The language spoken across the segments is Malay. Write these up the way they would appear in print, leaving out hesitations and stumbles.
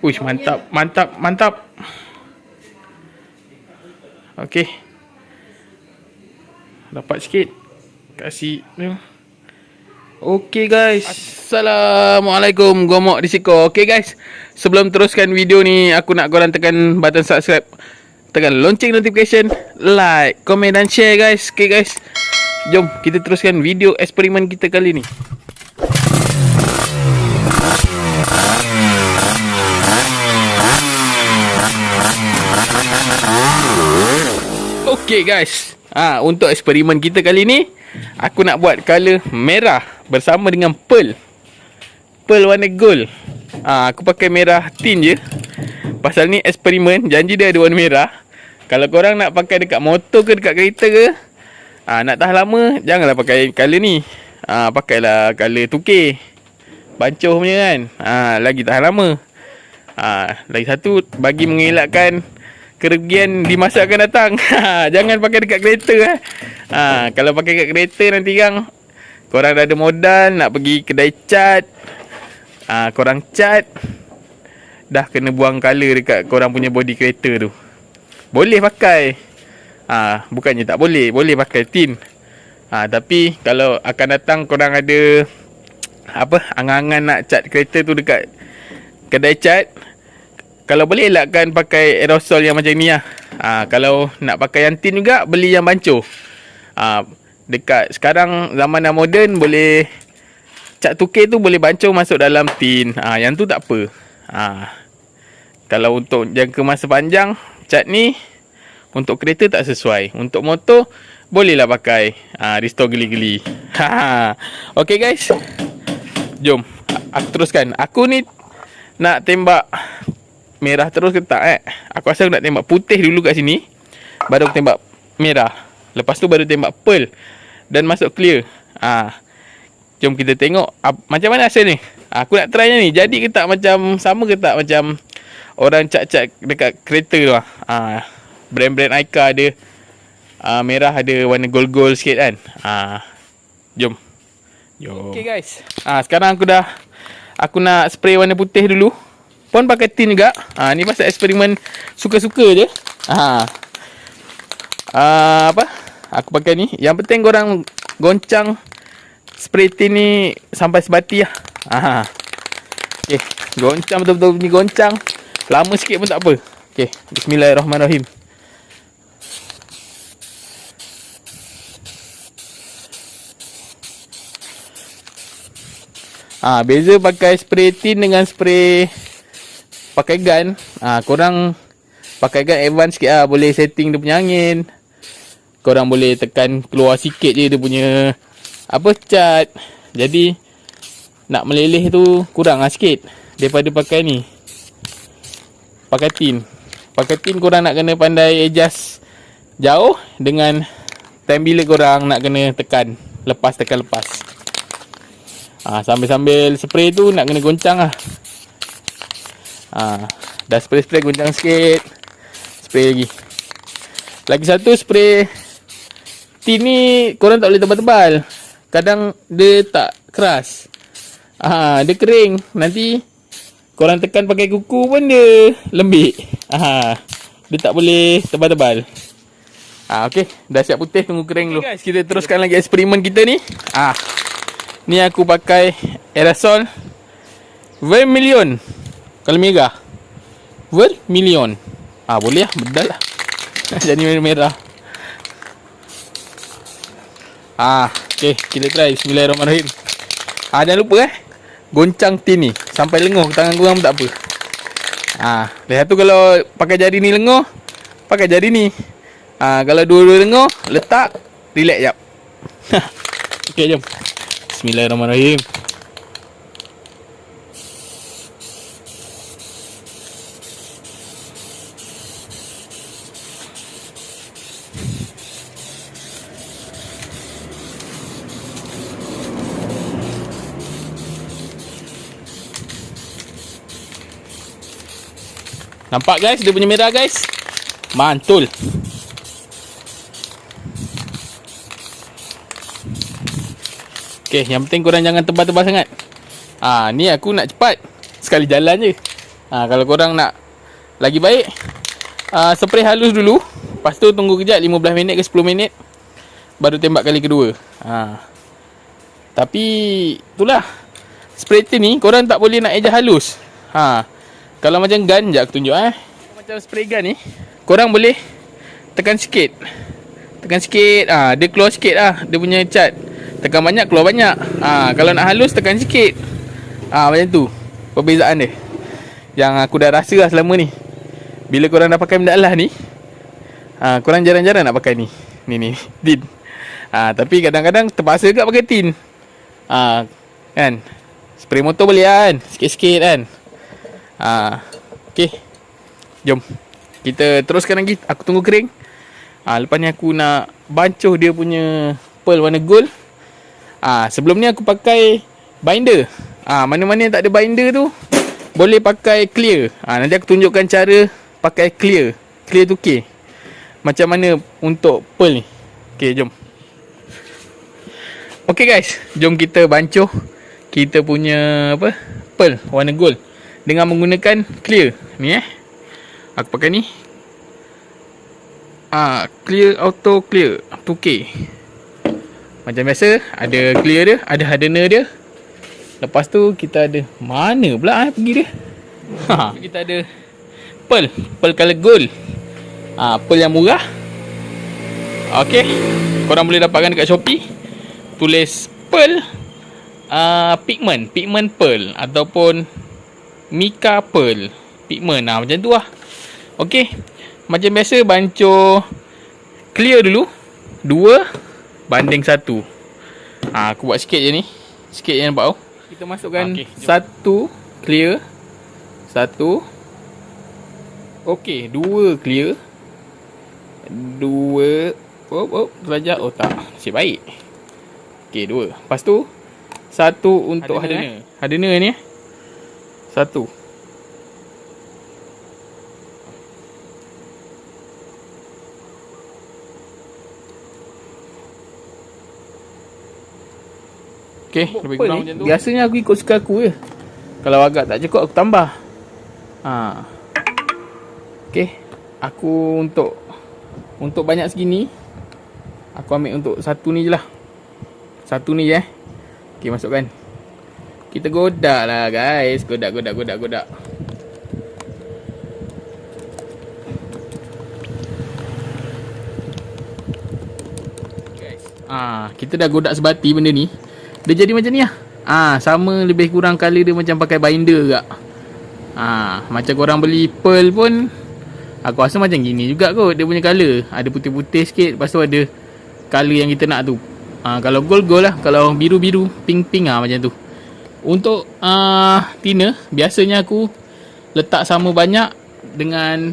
Uish, mantap, mantap, mantap. Okey. Dapat sikit. Kasih ni. Okey guys. Assalamualaikum. Gomok di siko. Okey guys. Sebelum teruskan video ni, aku nak korang tekan button subscribe. Tekan lonceng notification, like, komen dan share guys. Okey guys. Jom kita teruskan video eksperimen kita kali ni. Okey guys. Untuk eksperimen kita kali ni, aku nak buat color merah bersama dengan pearl. Pearl warna gold. Aku pakai merah tin je. Pasal ni eksperimen, janji dia ada warna merah. Kalau korang nak pakai dekat motor ke dekat kereta ke, nak tahan lama, janganlah pakai color ni. Pakailah color 2K. Bancuh punya kan. Lagi tahan lama. Lagi satu, bagi mengelakkan kerugian di masa akan datang. Jangan pakai dekat kereta. Kalau pakai dekat kereta nanti kan, korang dah ada modal nak pergi kedai cat, korang cat, dah kena buang color dekat korang punya body kereta tu. Boleh pakai, bukannya tak boleh, boleh pakai tin. Tapi kalau akan datang korang ada angan-angan nak cat kereta tu dekat kedai cat, kalau boleh elakkan pakai aerosol yang macam ni lah. Kalau nak pakai yang tin juga, beli yang bancuh. Dekat sekarang zaman yang moden, boleh cat 2K tu boleh bancuh masuk dalam tin. Yang tu tak apa. Kalau untuk jangka masa panjang, cat ni untuk kereta tak sesuai. Untuk motor bolehlah pakai restore geli-geli. Okay guys, jom aku teruskan. Aku ni nak tembak merah terus ke tak Aku rasa aku nak tembak putih dulu kat sini, baru aku tembak merah. Lepas tu baru tembak pearl dan masuk clear. Jom kita tengok macam mana hasil ni. Aku nak try ni, jadi ke tak, macam sama ke tak macam orang cat-cat dekat kereta tu. Brand-brand Aika ada merah, ada warna gold-gold sikit kan. Jom. Okay guys, sekarang aku nak spray warna putih dulu. Pun pakai tin juga. Ni pasal eksperimen suka-suka je. Aku pakai ni. Yang penting korang goncang spray tin ni sampai sebati lah. Okay, goncang betul-betul ni, goncang. Lama sikit pun tak apa. Okay, bismillahirrahmanirrahim. Beza pakai spray tin dengan spray pakai gun. Korang pakai gun advance sikit lah. Boleh setting dia punya angin. Korang boleh tekan keluar sikit je dia punya cat. Jadi nak meleleh tu kurang lah sikit daripada pakai ni, pakai tin. Pakai tin korang nak kena pandai adjust jauh dengan time bila korang nak kena tekan lepas. Sambil-sambil spray tu nak kena goncang lah. Dah spray goncang sikit, spray lagi. Lagi satu, spray tin ni korang tak boleh tebal-tebal. Kadang dia tak keras, dia kering. Nanti korang tekan pakai kuku pun dia lembik. Dia tak boleh tebal-tebal. Okay, dah siap putih, tunggu kering dulu. Okay guys, kita teruskan lagi eksperimen kita ni. Ni aku pakai aerosol Vermilion. Kalau merah Vermilion, boleh lah, bedal lah. Jadi merah. Okay, kita try. Bismillahirrahmanirrahim. Jangan lupa goncang tin ni sampai lenguh. Tangan korang pun tak apa. Dah satu, kalau pakai jari ni lenguh, pakai jari ni. Kalau dua-dua lenguh, letak, relax jap. Okay, jom. Bismillahirrahmanirrahim. Nampak guys, dia punya merah guys. Mantul. Okay, yang penting korang jangan tebal-tebal sangat. Ni aku nak cepat, sekali jalan je. Kalau korang nak lagi baik, spray halus dulu. Lepas tu tunggu kejap 15 minit ke 10 minit, baru tembak kali kedua. Tapi itulah, spray tin ni korang tak boleh nak eja halus. Kalau macam gun, sekejap aku tunjuk macam spray gun ni, korang boleh tekan sikit. Tekan sikit, dia keluar sikit dia punya cat. Tekan banyak, keluar banyak. Kalau nak halus, tekan sikit. Macam tu perbezaan dia, yang aku dah rasa lah selama ni. Bila korang dah pakai benda lah ni, korang jarang-jarang nak pakai ni tin. Tapi kadang-kadang terpaksa juga pakai tin. Kan, spray motor boleh kan, sikit-sikit kan. Okay, jom kita teruskan lagi. Aku tunggu kering. Lepas ni aku nak bancuh dia punya pearl warna gold. Sebelum ni aku pakai binder. Mana-mana yang tak ada binder tu boleh pakai clear. Nanti aku tunjukkan cara pakai clear. Clear 2K macam mana untuk pearl ni. Okay, jom. Okay guys, jom kita bancuh kita punya pearl warna gold dengan menggunakan clear ni. Aku pakai ni, clear auto clear 2K. Macam biasa, ada clear dia, ada hardener dia. Lepas tu kita ada, mana pula pergi dia. Kita ada pearl color gold. Pearl yang murah. Okay, korang boleh dapatkan dekat Shopee. Tulis pearl pigment pearl ataupun mica pearl pigment, macam tu lah. Okay, macam biasa bancuh clear dulu 2 banding 1. Aku buat sikit je ni, sikit je nampak. Kita masukkan 1 clear, 1. Okay, 2 clear, 2. Terlajak. Tak, nasib baik. Okay, 2. Lepas tu 1 untuk hardener. Hardener ni 1. Okay, lebih kurang macam tu. Biasanya aku ikut suka aku je. Kalau agak tak cukup, aku tambah. Okay, aku untuk banyak segini, aku ambil untuk 1 ni je lah. 1 ni je. Okay, masukkan. Kita godak lah guys. Godak. Guys, kita dah godak sebati benda ni. Dia jadi macam ni lah. Sama lebih kurang colour dia macam pakai binder juga. Macam korang beli pearl pun, aku rasa macam gini juga kot dia punya colour. Ada putih-putih sikit, lepas tu ada colour yang kita nak tu. Kalau gold lah, kalau biru-biru, pink macam tu. Untuk thinner, biasanya aku letak sama banyak dengan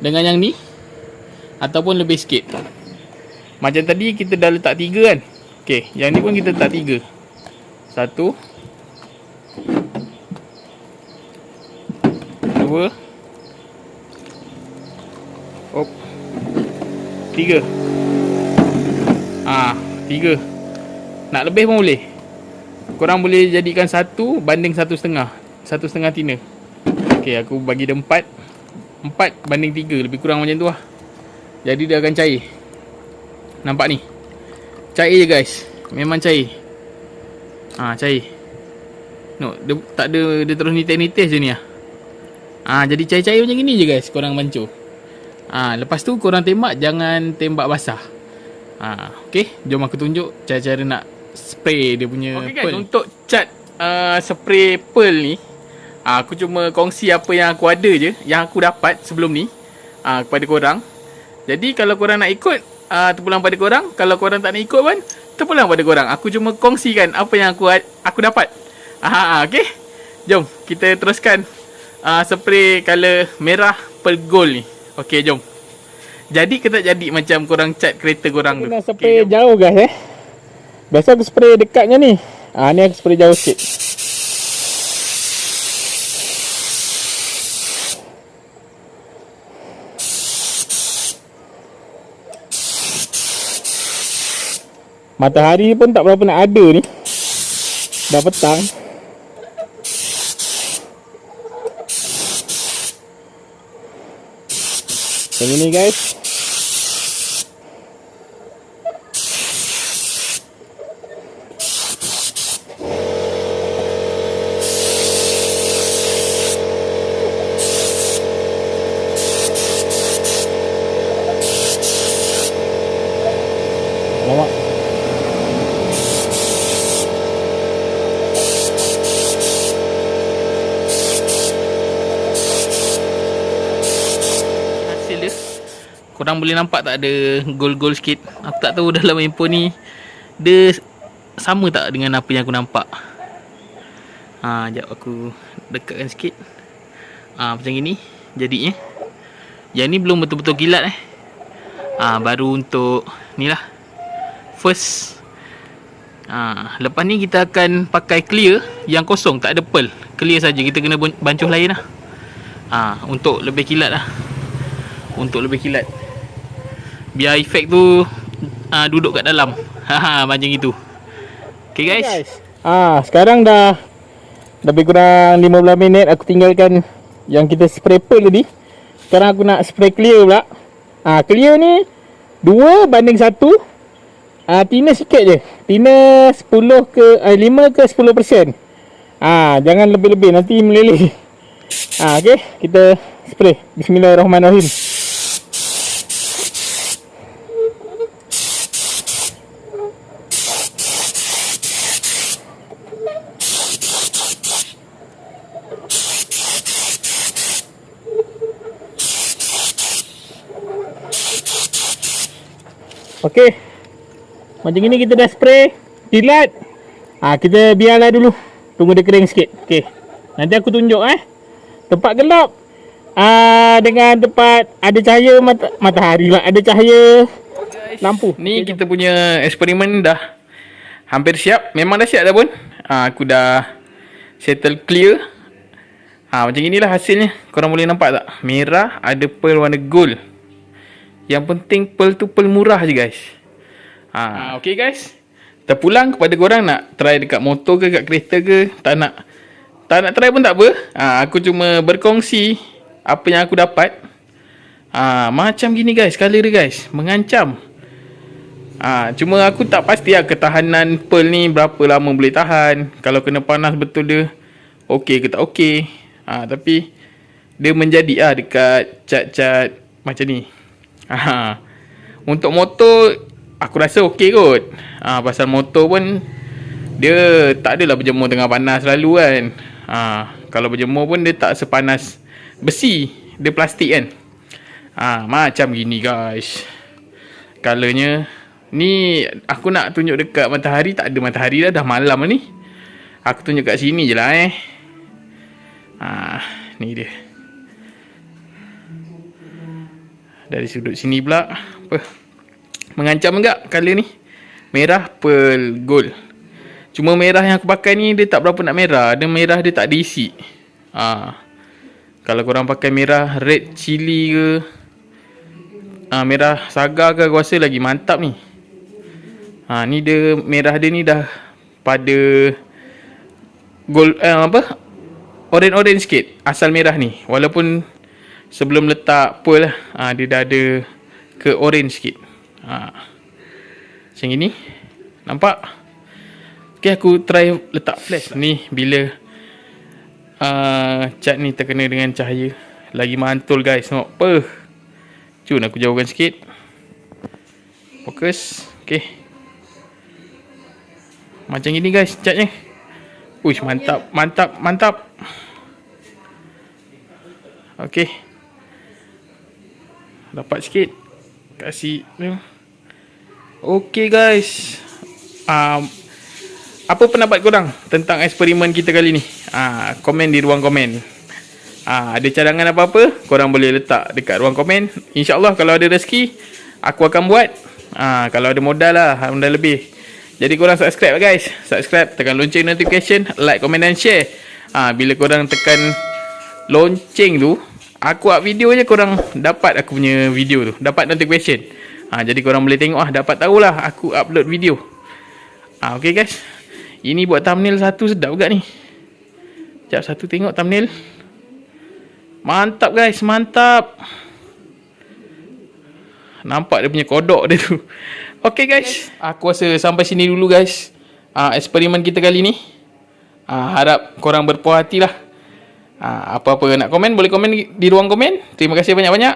yang ni, ataupun lebih sikit. Macam tadi kita dah letak 3 kan. Okay, yang ni pun kita letak 3. 1, 2, 3. 3. Nak lebih pun boleh. Korang boleh jadikan 1 banding 1,5. 1,5 thinner. Okay, aku bagi dia 4. 4 banding 3. Lebih kurang macam tu lah. Jadi dia akan cair. Nampak ni? Cair je guys. Memang cair. Cair. No, dia tak ada, dia terus nitis-nitis je ni lah. Jadi cair-cair macam gini je guys, korang bancuh. Lepas tu korang tembak, jangan tembak basah. Okay, jom aku tunjuk cara-cara nak spray dia punya pearl. Guys, untuk cat spray pearl ni, aku cuma kongsi apa yang aku ada je, yang aku dapat sebelum ni kepada korang. Jadi kalau korang nak ikut, terpulang pada korang. Kalau korang tak nak ikut pun, terpulang pada korang. Aku cuma kongsikan apa yang aku dapat. Okay, jom kita teruskan spray color merah pearl gold ni. Okay, jom. Jadi ke tak jadi macam korang cat kereta korang tu? Aku nak spray jauh guys Biasa aku spray dekatnya ni. Ni aku spray jauh sikit. Matahari pun tak berapa nak ada ni. Dah petang. Macam ini guys. Alamak. Hasil dia, korang boleh nampak tak ada gold-gold sikit. Aku tak tahu dalam handphone ni dia sama tak dengan apa yang aku nampak. Sekejap aku dekatkan sikit. Macam ni jadinya. Yang ni belum betul-betul kilat baru untuk ni lah first. Lepas ni kita akan pakai clear yang kosong, tak ada pearl. Clear saja, kita kena bancuh lain lah. Untuk lebih kilat lah. Untuk lebih kilat, biar efek tu duduk kat dalam. Macam itu. Okay guys. Sekarang dah lebih kurang 15 minit aku tinggalkan yang kita spray pearl tadi. Sekarang aku nak spray clear pula. Clear ni 2:1. Tina sikit je. Tina 5 ke 10%. Jangan lebih-lebih, nanti meleleh. Okay, kita spray. Bismillahirrahmanirrahim. Okey. Macam ni kita dah spray kilat. Kita biarlah dulu. Tunggu dia kering sikit. Okey. Nanti aku tunjuk tempat gelap. Dengan tempat ada cahaya matahari lah, ada cahaya lampu. Ni kita punya eksperimen dah hampir siap. Memang dah siap dah pun. Aku dah settle clear. Macam inilah hasilnya. Korang boleh nampak tak? Merah, ada pearl warna gold. Yang penting pearl tu pearl murah je guys. Okay guys, terpulang kepada korang nak try dekat motor ke, kat kereta ke. Tak nak try pun tak apa. Aku cuma berkongsi apa yang aku dapat. Macam gini guys, colour dia guys, mengancam. Cuma aku tak pasti lah ketahanan pearl ni berapa lama boleh tahan. Kalau kena panas betul dia okey ke tak okey. Tapi dia menjadi dekat cat-cat macam ni. Untuk motor aku rasa okey kot. Pasal motor pun dia tak adalah berjemur tengah panas selalu kan. Kalau berjemur pun dia tak sepanas besi, dia plastik kan. Macam gini guys colornya. Ni aku nak tunjuk dekat matahari, tak ada matahari dah malam ni. Aku tunjuk kat sini je lah ni dia. Dari sudut sini pula apa? Mengancam enggak color ni? Merah pearl gold. Cuma merah yang aku pakai ni dia tak berapa nak merah. Dia merah dia tak diisi. Kalau korang pakai merah red chili ke, merah saga ke, aku rasa lagi mantap ni. Ni dia merah dia ni dah pada gold orange sikit asal merah ni. Walaupun sebelum letak pearl dia dah ada ke orange sikit. Macam ini. Nampak? Okay, aku try letak flash. Ni bila cat ni terkena dengan cahaya, lagi mantul guys. Tengok apa. Cun aku jauhkan sikit. Fokus. Okay. Macam ini guys catnya. Uish, mantap. Mantap. Mantap. Okay. Dapat sikit. Kasih. Okay guys. Apa pendapat korang tentang eksperimen kita kali ni? Komen di ruang komen. Ada cadangan apa-apa, korang boleh letak dekat ruang komen. InsyaAllah kalau ada rezeki, aku akan buat. Kalau ada modal lah, modal lebih. Jadi korang subscribe lah guys. Subscribe, tekan lonceng notification, like, komen dan share. Bila korang tekan lonceng tu, aku buat video je, korang dapat aku punya video tu, dapat notification. Jadi korang boleh tengok dapat tahulah aku upload video. Okay guys. Ini buat thumbnail satu sedap juga ni. Sekejap satu tengok thumbnail. Mantap guys, mantap. Nampak dia punya kodok dia tu. Okay guys, aku rasa sampai sini dulu guys eksperimen kita kali ni. Harap korang berpuas hati lah. Apa-apa nak komen, boleh komen di ruang komen. Terima kasih banyak-banyak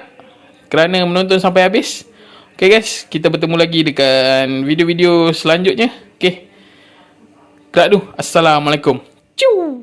kerana menonton sampai habis. Okay guys, kita bertemu lagi dekat video-video selanjutnya. Okay, gerak dulu. Assalamualaikum. Ciu.